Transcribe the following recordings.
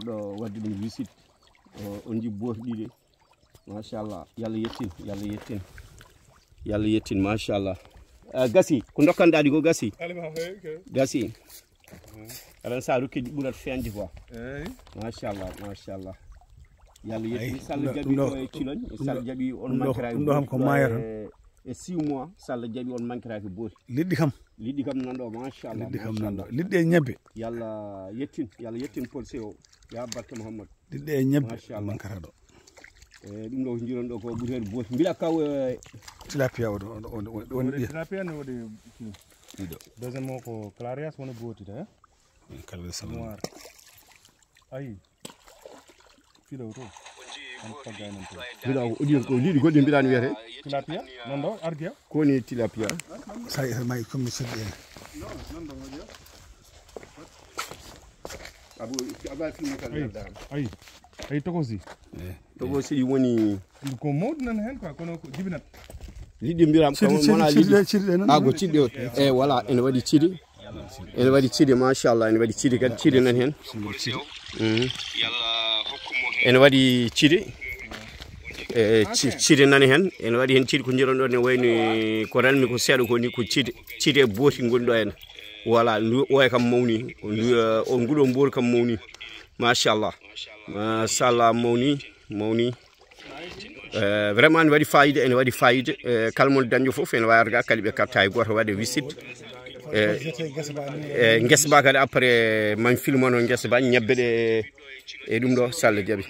arɗo wadde ɗum visite on jibbo ɗiɗi machallah yalla yettin machallah gasi ko dokkanɗaɗi ko gasi aɗan sa rokki ɓurat feñde quoi machallah yalla yettin salla jaɓi ɗo e ciloñ salla jaɓi on mankiraki ɗum ɗo kam ko mayata e 6 mois salla jaɓi on mankiraki booti liɗɗi kam nanɗo machallah liɗɗi e ñebbe yalla yettin polse o ya barke Mouhammad liɗɗi e ñebbe mankata ɗo ɗum ɗo jiron ɗo ko ɓuuri hen booti mbiɗa kaw tilapia o ɗon tilapia ne waɗi ɗiɗo deuxième o ko clarias wona booti ta kala salama ayi fiɗo to mbiɗa ko liɗi goɗɗi mbiɗani wiyete tilapia non ɗo ardia ko woni tilapia sa may comme seddi en aba filme kala ay togosi ɗi woni ko mawɗi nan hen quoi kono ko jibinat liɗɗi mbiram ko wona liɗɗi ko ciɗɗi o e voilà ene waɗi ciɗi machallah ene waɗi ciɗi kadi ciɗi nan hen ene waɗi ciɗi ciɗi nani hen ene waɗi hen ciɗi ko jiron ɗo ne wayni ko ranmi ko seeɗa ko ni ko ciɗi e booti goni ɗo hen voilà oya kam mawni o nguɗo mboori kam mawni machallah mashallah mawni vraiment ene waɗi fayida kala mon dañƴo foof ene wawi arga kadi ɓe katta e goto waɗe visite guesa ba kadi après man filmono guesa ba ñebbe ɗe e ɗum ɗo salla jaaɓi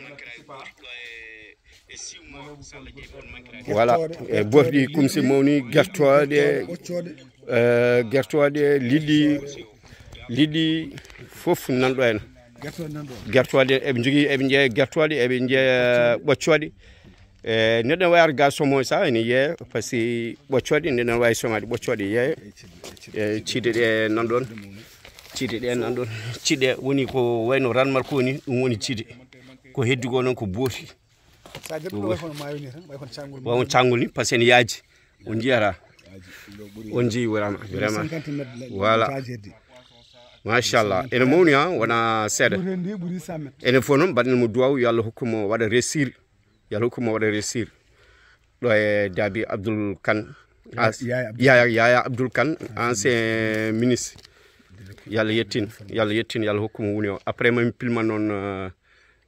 voilà e bofɗi kumsi mawni gertoɗe liɗɗi fof nanɗo hen gertoɗe eɓe jogui eɓe jeeya gertoɗe eɓe jeeya ɓoccoɗe neɗɗo wawi arga somo sa ene yeeya par ce que ɓoccoɗe neɗɗo wawi somade ɓoccoɗe yeeya ciɗe ɗe nanɗon ciɗe woni ko wayno ranmar ko ni ɗum woni ciɗe ko heddigo noon ko booti won cangol ni par ce que ene yaaji on jiyata on jeeyi vraiment voilà machallah ene mawni ha wona seeɗa enen fof noon mbaɗen mo duwaw yo Allah hokkumo waɗa réussir ɗo e Daabi Abdoul Kane Yaya Abdoul Kane ancien ministre yalla yettin yalla hokkumo woni o après mami pilman noon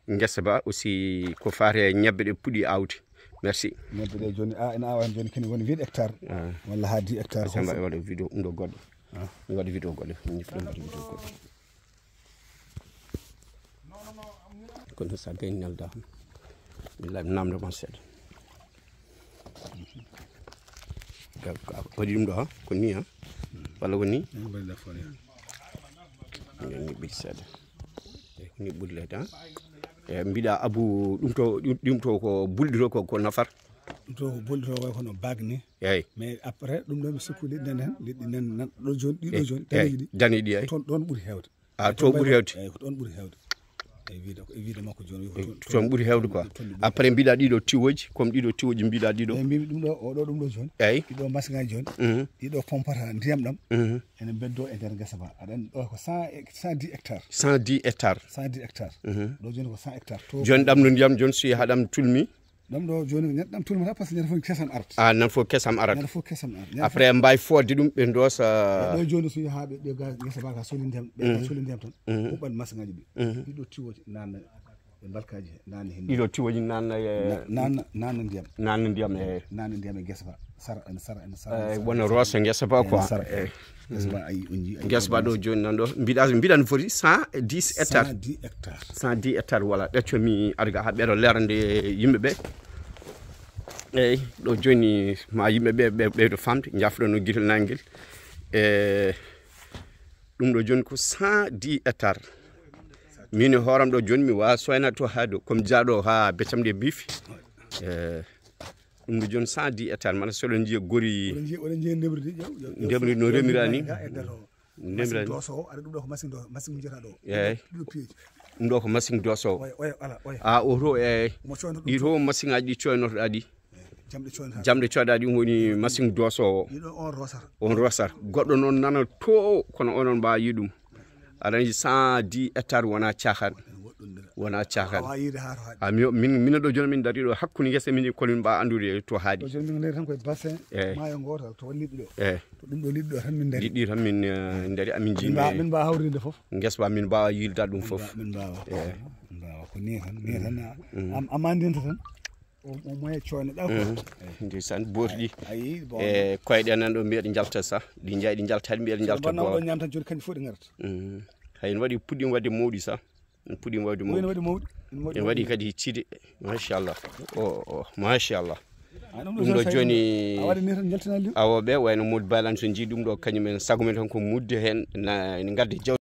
guesa ba aussi ko faate ñebbe ɗe puɗɗi awdi merci ñebbe ɗe joni ene awa joni kene woni 8 hectares walla ha 10 hectares samba e waɗa vidéo ɗum ɗo goɗɗo mi waɗa vidéo goɗɗo ñifɗo vidéo goɗɗo kono sa gayni nelda billahi namdoma seeɗa waɗi ɗum ɗo ha ko ni ha walla ko ni ñiɓɓiɗi seeɗa ko ni ɓuuri leyde ha e mbiɗa Abou ɗum to ko bulɗi to ko nafar ɗum to ko bulɗi to way kono bague ni eyyi mais après ɗum ɗo mi sikku liɗɗi nan ɗo joni ɗiɗo joni daneji ɗi ay ɗon ɓuuri hewde to ɓuuri hewde eyyi ko ɗon ɓuuri hewde e wiide makko joni toon ɓuuri hewde quoi après mbiɗa ɗiɗo tiwoji comme ɗiɗo tiwoji mbiɗa ɗiɗo mbimi ɗum ɗo ɗum ɗo joni eyyi ɗiɗo machine ngaji joni ɗiɗo pompata ndiyam ɗam ene beddo e nder guesa ba aɗan ɗo ko 110 hectares 110 hectares ɗo joni ko 100 hectares joni ɗam no ndiyam joni so yaha ɗam tulmi ɗam ɗo joni neɗɗam tulmata par ce que ñande fof kesam arata nan fof kesam arata après mbawi fodde ɗum ɓe doosa ɗo joni so yaha ɓe guesa ba ka soli ndiyam ɓe soli ndiyam tan huɓɓat machine ngaji ɗi ɗiɗo tiwoji nanna e mbalkaji nanna hen ɗiɗo tiwoji nanna ndiyam e guesa ba sara wona rosa guesa ba quoi guesa ba ɗo joni nan ɗo mbiɗa no foti 110 hectares 110 hectares voilà ɗaccomi arga ha ɓeɗo lerande yimɓeɓe eyyi ɗo joni ma yimɓeɓe ɓeydo famde jafɗo no guitel nanguel ɗum ɗo joni ko 110 hectares min hooram ɗo joni mi wawa soynade to ha ɗo comme jaaɗo ha Bethamde Bifi ɗum ɗo joni 110 hectares mana soɗon jiiya gori ndemri no remirani ndemirani ɗum ɗo ko machine jeta ɗo eyyi ɗum ɗo ko machine dosowo oto eyyi ɗi to machine aji ɗi coynotoɗa ɗi jamɗe coyɗa ɗi woni machine dosowo on rosat goɗɗo noon nana to kono onon mbawi yiɗum aɗa andi 110 hectares wona cahan wona caakan min ɗo joni min dari ɗo hakkude guese min komin mba andude to haadi joni min dari tan koye bassin maayo gotal to liɗɗi ɗo to ɗum ɗo liɗɗi ɗo tan min dari liɗɗi tan min dari amin jimi min mbawa hawride foof guesa ba min mbawa yilda ɗum foof min mbawa ko ni tan amandinta tan o moye coynoɗa ko ndeysan booti ɗi koyɗe nan ɗo mbiyaɗe jalta sa ɗi jayi ɗi jaltade mbiyaɗe jalta ɗo ñam tan joni kañƴi fof ɗi garata hay waɗi puɗɗima wadde mawɗi sa puɗɗima wadde mawɗi en waɗi kadi cide machallah machallah ɗum ɗo joni awoɓe wayno Modou Balane so jii ɗum ɗo kañumen sago men tan ko mudde hen ne gadde